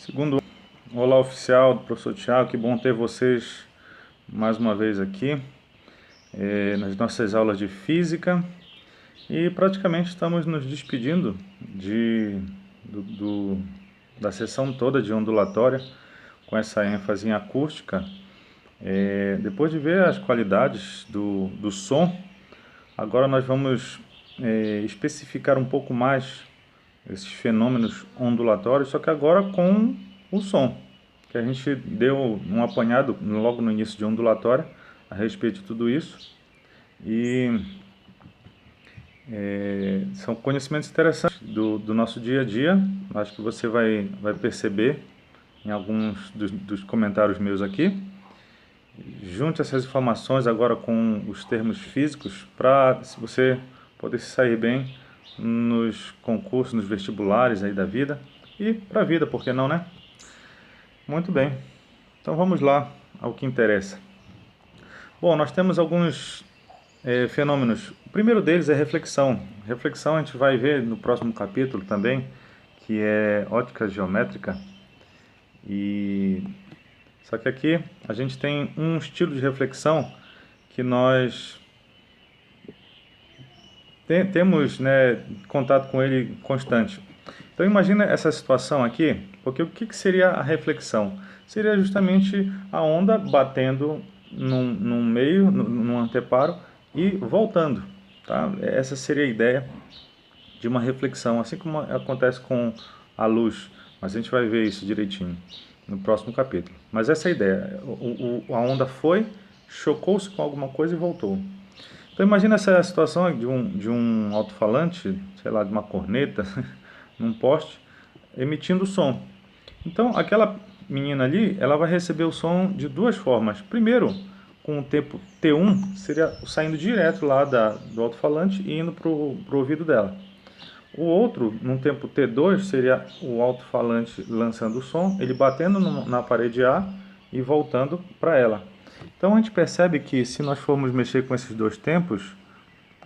Segundo, olá oficial do professor Thiago, que bom ter vocês mais uma vez aqui nas nossas aulas de física e praticamente estamos nos despedindo da sessão toda de ondulatória com essa ênfase em acústica. Depois de ver as qualidades do som, agora nós vamos especificar um pouco mais esses fenômenos ondulatórios, só que agora com o som, que a gente deu um apanhado logo no início de ondulatória a respeito de tudo isso. E são conhecimentos interessantes do nosso dia a dia. Acho que você vai perceber em alguns dos comentários meus aqui. Junte essas informações agora com os termos físicos para você poder se sair bem nos concursos, nos vestibulares aí da vida e para a vida, por que não, né? Muito bem, então vamos lá ao que interessa. Bom, nós temos alguns fenômenos. O primeiro deles é reflexão. Reflexão a gente vai ver no próximo capítulo também, que é ótica geométrica. Só que aqui a gente tem um estilo de reflexão que nós temos, né, contato com ele constante. Então imagina essa situação aqui, porque o que seria a reflexão? Seria justamente a onda batendo num meio, num anteparo e voltando. Tá? Essa seria a ideia de uma reflexão, assim como acontece com a luz, mas a gente vai ver isso direitinho no próximo capítulo. Mas essa é a ideia, a onda foi, chocou-se com alguma coisa e voltou. Então imagina essa situação de um alto-falante, sei lá, de uma corneta, num poste, emitindo som. Então aquela menina ali, ela vai receber o som de duas formas. Primeiro, com o tempo T1, seria saindo direto lá do alto-falante e indo para o ouvido dela. O outro, num tempo T2, seria o alto-falante lançando o som, ele batendo na parede A e voltando para ela. Então a gente percebe que se nós formos mexer com esses dois tempos,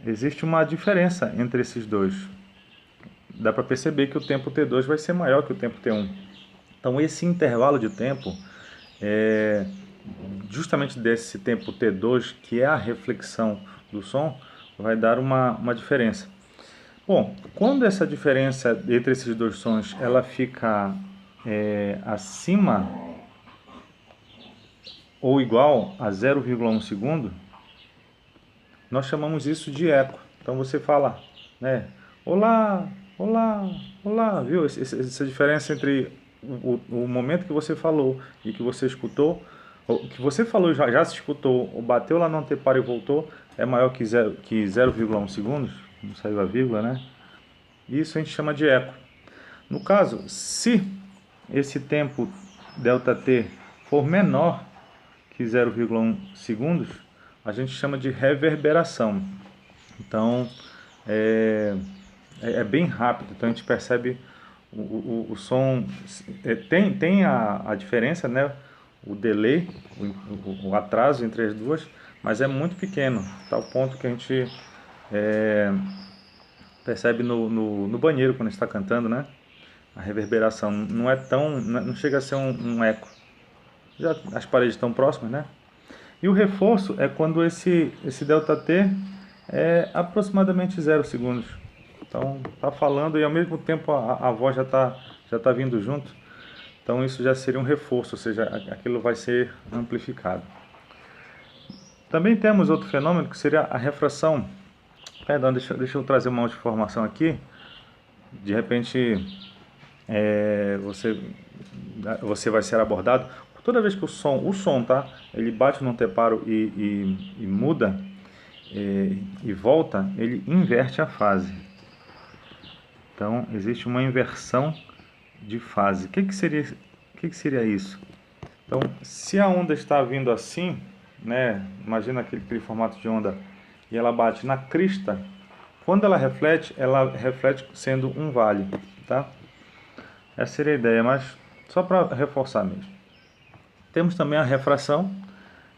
existe uma diferença entre esses dois. Dá para perceber que o tempo T2 vai ser maior que o tempo T1. Então esse intervalo de tempo, justamente desse tempo T2, que é a reflexão do som, vai dar uma diferença. Bom, quando essa diferença entre esses dois sons ela fica acima ou igual a 0,1 segundo, nós chamamos isso de eco. Então você fala, né? Olá, olá, olá, viu? Essa diferença entre o momento que você falou e que você escutou, o que você falou e já se escutou, ou bateu lá no anteparo e voltou, é maior que 0,1 segundos, não saiu a vírgula, né? Isso a gente chama de eco. No caso, se esse tempo ΔT for menor que 0,1 segundos, a gente chama de reverberação. Então, é bem rápido, então a gente percebe o som, tem a diferença, né? O delay, o atraso entre as duas, mas é muito pequeno, tal ponto que a gente percebe no banheiro quando está cantando, né? A reverberação não é tão, não chega a ser um eco. Já as paredes estão próximas, né? E o reforço é quando esse ΔT é aproximadamente 0 segundos. Então tá falando e ao mesmo tempo a voz já tá vindo junto. Então isso já seria um reforço, ou seja, aquilo vai ser amplificado. Também temos outro fenômeno que seria a refração. Perdão, deixa eu trazer uma outra informação aqui. De repente você vai ser abordado. Toda vez que o som, tá? Ele bate no anteparo e muda e volta, ele inverte a fase. Então existe uma inversão de fase. O que seria isso? Então, se a onda está vindo assim, né? Imagina aquele formato de onda e ela bate na crista. Quando ela reflete sendo um vale, tá? Essa seria a ideia, mas só para reforçar mesmo. Temos também a refração.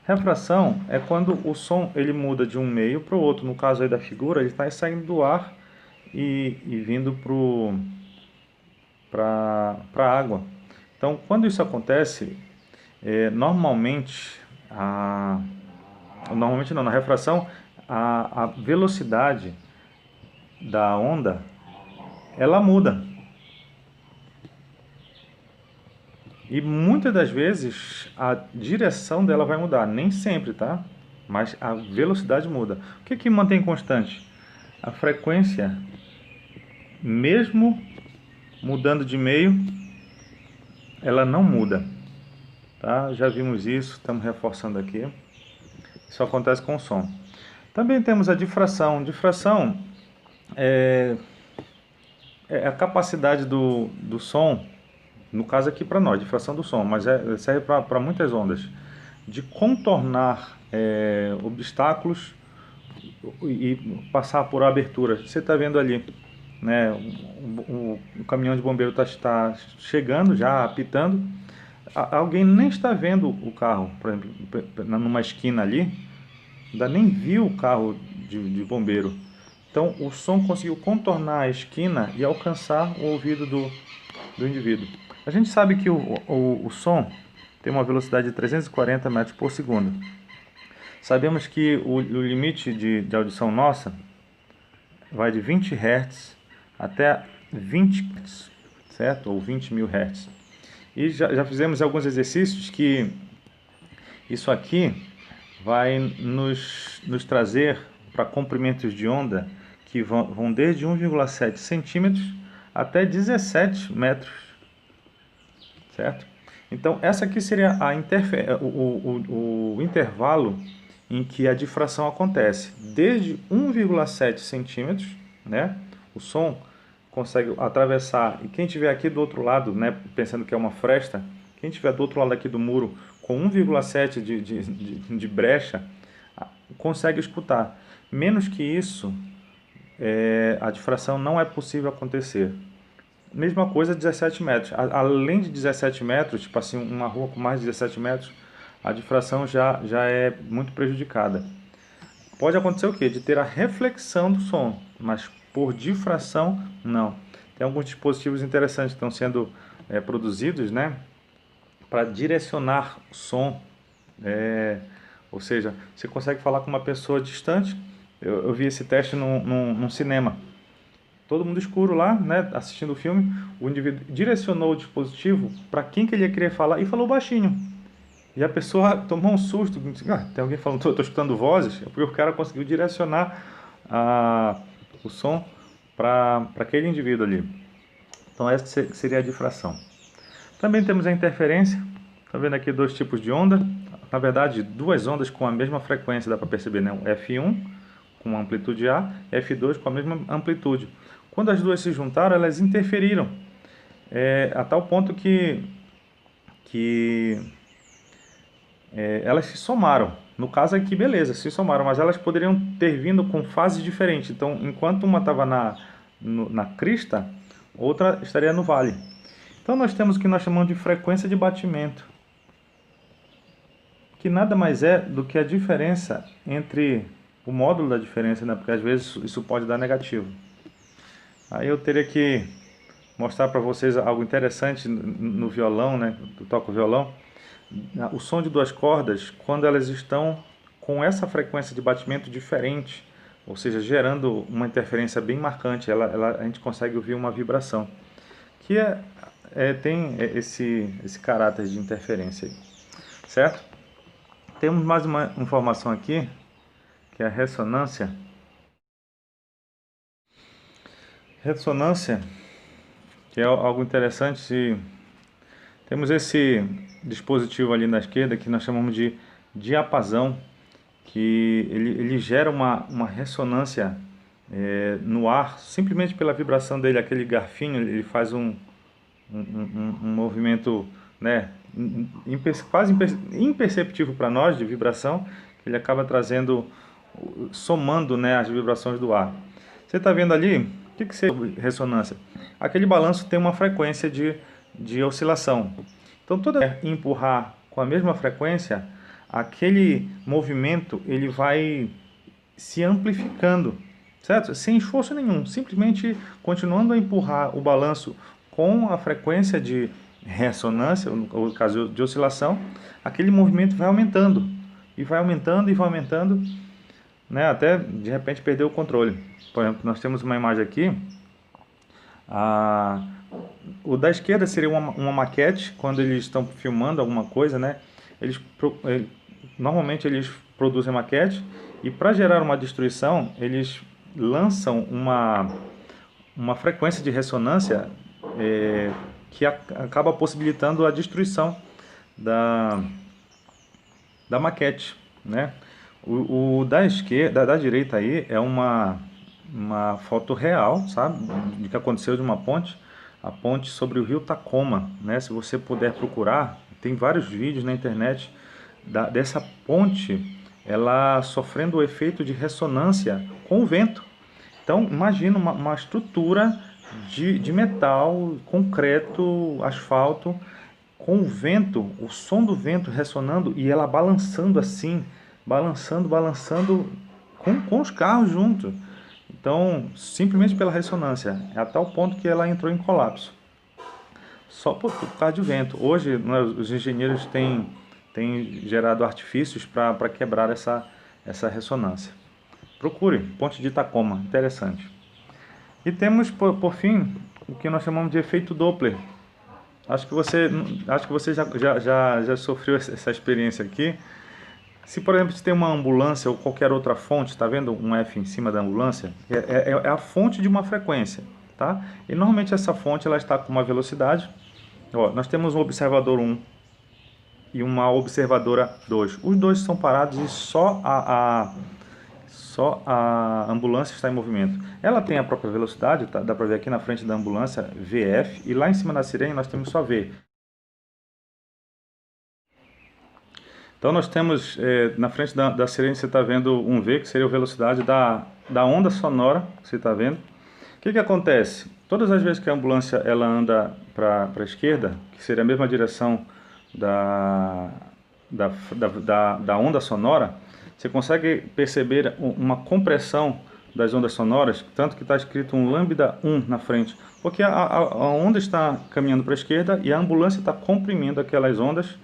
Refração é quando o som ele muda de um meio para o outro. No caso aí da figura, ele está saindo do ar e vindo para a água. Então, quando isso acontece, normalmente, normalmente não, na refração, a velocidade da onda, ela muda. E muitas das vezes a direção dela vai mudar, nem sempre, tá? Mas a velocidade muda. O que que mantém constante? A frequência, mesmo mudando de meio, ela não muda, tá? Já vimos isso, estamos reforçando aqui. Isso acontece com o som. Também temos a difração. Difração é a capacidade do som, no caso aqui para nós, difração do som, mas serve para muitas ondas, de contornar obstáculos e passar por abertura. Você está vendo ali, né? O caminhão de bombeiro está chegando, já apitando. Alguém nem está vendo o carro, por exemplo, numa esquina ali, ainda nem viu o carro de bombeiro. Então o som conseguiu contornar a esquina e alcançar o ouvido do indivíduo. A gente sabe que o som tem uma velocidade de 340 metros por segundo. Sabemos que o limite de audição nossa vai de 20 Hz até 20 Hz, certo? Ou 20 mil Hz. E já fizemos alguns exercícios que isso aqui vai nos trazer para comprimentos de onda que vão desde 1,7 centímetros até 17 metros, certo? Então, essa aqui seria o intervalo em que a difração acontece. Desde 1,7 centímetros, né? O som consegue atravessar, e quem estiver aqui do outro lado, né, pensando que é uma fresta, quem estiver do outro lado aqui do muro com 1,7 de brecha, consegue escutar. Menos que isso, a difração não é possível acontecer. Mesma coisa, 17 metros. Além de 17 metros, tipo assim, uma rua com mais de 17 metros, a difração já é muito prejudicada. Pode acontecer o quê? De ter a reflexão do som, mas por difração, não. Tem alguns dispositivos interessantes que estão sendo produzidos, né, para direcionar o som. Ou seja, você consegue falar com uma pessoa distante. Eu vi esse teste num cinema. Todo mundo escuro lá, né, assistindo o filme. O indivíduo direcionou o dispositivo para quem que ele ia querer falar e falou baixinho. E a pessoa tomou um susto. Tem alguém falando, estou escutando vozes? Porque o cara conseguiu direcionar o som para aquele indivíduo ali. Então essa seria a difração. Também temos a interferência. Está vendo aqui dois tipos de onda. Na verdade, duas ondas com a mesma frequência, dá para perceber, né? O F1 com amplitude A, F2 com a mesma amplitude. Quando as duas se juntaram, elas interferiram a tal ponto que elas se somaram. No caso aqui, beleza, se somaram, mas elas poderiam ter vindo com fases diferentes. Então, enquanto uma estava na crista, outra estaria no vale. Então, nós temos o que nós chamamos de frequência de batimento, que nada mais é do que a diferença entre o módulo da diferença, né? Porque às vezes isso pode dar negativo. Aí eu teria que mostrar para vocês algo interessante no violão, né? Eu toco violão. O som de duas cordas, quando elas estão com essa frequência de batimento diferente, ou seja, gerando uma interferência bem marcante, a gente consegue ouvir uma vibração, que tem esse caráter de interferência aí, certo? Temos mais uma informação aqui, que é a ressonância. Ressonância, que é algo interessante. Temos esse dispositivo ali na esquerda que nós chamamos de diapasão, que ele gera uma ressonância no ar, simplesmente pela vibração dele. Aquele garfinho, ele faz um movimento, né, quase imperceptível para nós de vibração, que ele acaba trazendo, somando, né, as vibrações do ar. Você está vendo ali, o que é ressonância? Aquele balanço tem uma frequência de oscilação. Então, toda vez que empurrar com a mesma frequência, aquele movimento ele vai se amplificando, certo? Sem esforço nenhum, simplesmente continuando a empurrar o balanço com a frequência de ressonância, ou no caso de oscilação, aquele movimento vai aumentando, e vai aumentando, e vai aumentando, né, até de repente perder o controle. Por exemplo, nós temos uma imagem aqui, o da esquerda seria uma maquete, quando eles estão filmando alguma coisa, né, normalmente eles produzem maquete, e para gerar uma destruição, eles lançam uma frequência de ressonância que acaba possibilitando a destruição da maquete, né? O da esquerda, da direita aí é uma foto real, sabe, de que aconteceu de uma ponte, a ponte sobre o rio Tacoma, né? Se você puder procurar, tem vários vídeos na internet dessa ponte, ela sofrendo o efeito de ressonância com o vento. Então, imagina uma estrutura de metal, concreto, asfalto, com o vento, o som do vento ressonando e ela balançando assim, balançando com os carros junto. Então, simplesmente pela ressonância, a tal ponto que ela entrou em colapso. Só por causa de vento. Hoje, né, os engenheiros têm gerado artifícios para quebrar essa ressonância. Procure, Ponte de Tacoma, interessante. E temos, por fim, o que nós chamamos de efeito Doppler. Acho que você já sofreu essa experiência aqui. Se, por exemplo, você tem uma ambulância ou qualquer outra fonte, está vendo um F em cima da ambulância? É a fonte de uma frequência, tá? E normalmente essa fonte ela está com uma velocidade. Ó, nós temos um observador 1 e uma observadora 2. Os dois são parados e só a ambulância está em movimento. Ela tem a própria velocidade, tá? Dá para ver aqui na frente da ambulância VF, e lá em cima da sirene nós temos só V. Então nós temos, na frente da sirene você está vendo um V, que seria a velocidade da onda sonora, que você está vendo. O que acontece? Todas as vezes que a ambulância ela anda para a esquerda, que seria a mesma direção da onda sonora, você consegue perceber uma compressão das ondas sonoras, tanto que está escrito um lambda 1 na frente, porque a onda está caminhando para a esquerda e a ambulância está comprimindo aquelas ondas.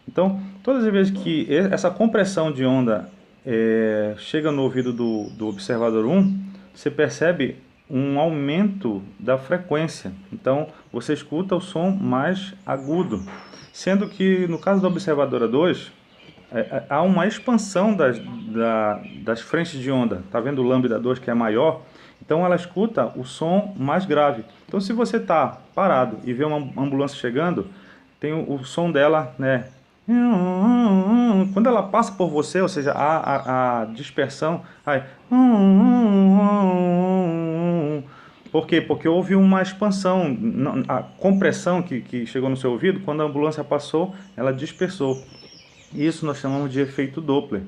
Então, todas as vezes que essa compressão de onda chega no ouvido do observador 1, você percebe um aumento da frequência. Então, você escuta o som mais agudo. Sendo que, no caso da observadora 2, há uma expansão das frentes de onda. Está vendo o lambda 2 que é maior? Então, ela escuta o som mais grave. Então, se você está parado e vê uma ambulância chegando, tem o som dela, né? Quando ela passa por você, ou seja, a dispersão, aí, por quê? Porque houve uma expansão, a compressão que chegou no seu ouvido, quando a ambulância passou, ela dispersou. Isso nós chamamos de efeito Doppler,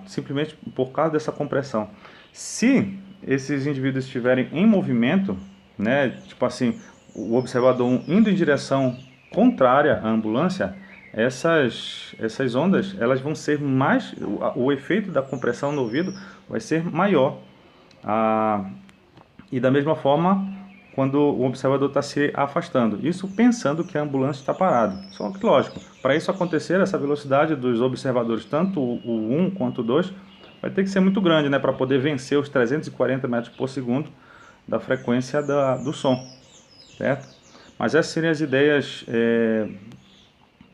simplesmente por causa dessa compressão. Se esses indivíduos estiverem em movimento, né, tipo assim, o observador indo em direção contrária à ambulância, essas ondas elas vão ser mais, o efeito da compressão no ouvido vai ser maior. E da mesma forma, quando o observador está se afastando, isso pensando que a ambulância está parada. Só que, lógico, para isso acontecer, essa velocidade dos observadores, tanto o 1 quanto o 2, vai ter que ser muito grande, né, para poder vencer os 340 metros por segundo da frequência do som, certo? Mas essas seriam as ideias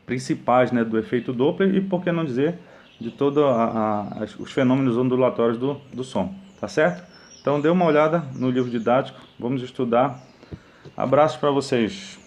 principais, né, do efeito Doppler e, por que não dizer, de todos os fenômenos ondulatórios do som, tá certo? Então dê uma olhada no livro didático, vamos estudar. Abraço para vocês.